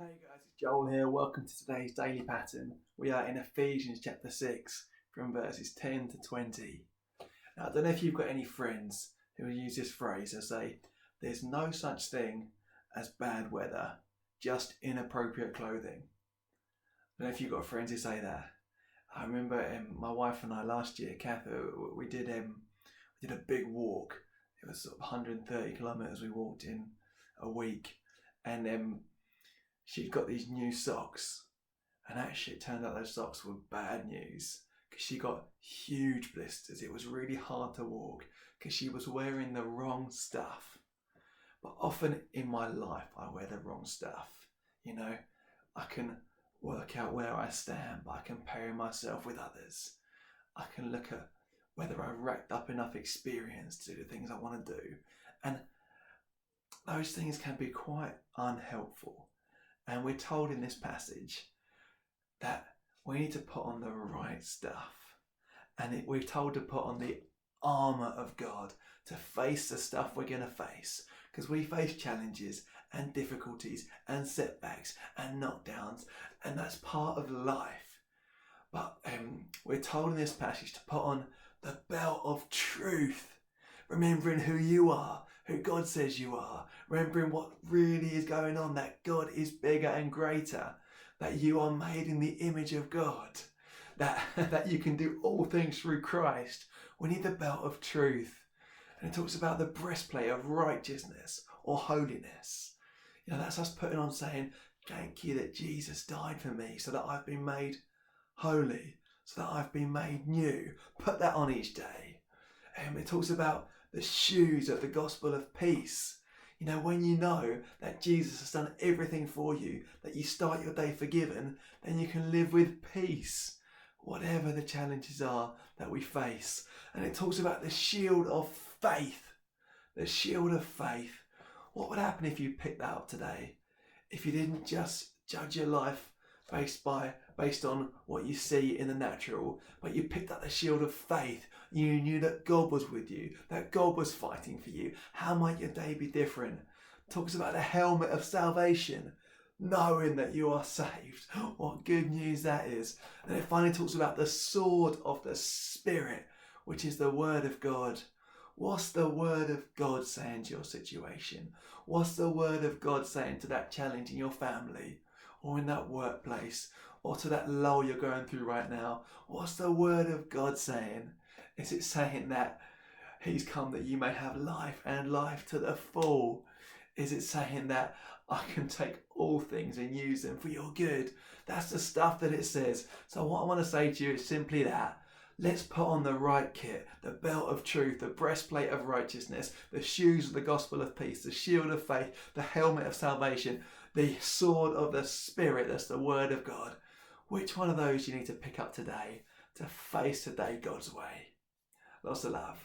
Hey guys, it's Joel here. Welcome to today's daily pattern. We are in Ephesians chapter 6 from verses 10 to 20. Now, I don't know if you've got any friends who use this phrase. They say, there's no such thing as bad weather, just inappropriate clothing. I don't know if you've got friends who say that. I remember my wife and I last year, Kath, we did a big walk. It was sort of 130 kilometres we walked in a week. And she'd got these new socks, and actually it turned out those socks were bad news because she got huge blisters. It was really hard to walk because she was wearing the wrong stuff. But often in my life I wear the wrong stuff. You know, I can work out where I stand by comparing myself with others. I can look at whether I've racked up enough experience to do the things I want to do, and those things can be quite unhelpful. And we're told in this passage that we need to put on the right stuff. And we're told to put on the armour of God to face the stuff we're going to face. Because we face challenges and difficulties and setbacks and knockdowns. And that's part of life. But we're told in this passage to put on the belt of truth. Remembering who you are, who God says you are, remembering what really is going on, that God is bigger and greater, that you are made in the image of God, that you can do all things through Christ. We need the belt of truth. And it talks about the breastplate of righteousness or holiness. You know, that's us putting on saying, thank you that Jesus died for me so that I've been made holy, so that I've been made new. Put that on each day. It talks about the shoes of the gospel of peace. You know, when you know that Jesus has done everything for you, that you start your day forgiven, then you can live with peace, whatever the challenges are that we face. And it talks about the shield of faith. The shield of faith. What would happen if you picked that up today? If you didn't just judge your life based on what you see in the natural, but you picked up the shield of faith. You knew that God was with you, that God was fighting for you. How might your day be different? Talks about the helmet of salvation, knowing that you are saved. What good news that is. And it finally talks about the sword of the Spirit, which is the word of God. What's the word of God saying to your situation? What's the word of God saying to that challenge in your family or in that workplace or to that lull you're going through right now? What's the word of God saying? Is it saying that he's come that you may have life and life to the full? Is it saying that I can take all things and use them for your good? That's the stuff that it says. So what I want to say to you is simply that. Let's put on the right kit, the belt of truth, the breastplate of righteousness, the shoes of the gospel of peace, the shield of faith, the helmet of salvation, the sword of the Spirit, that's the word of God. Which one of those you need to pick up today to face today God's way? Lots of love.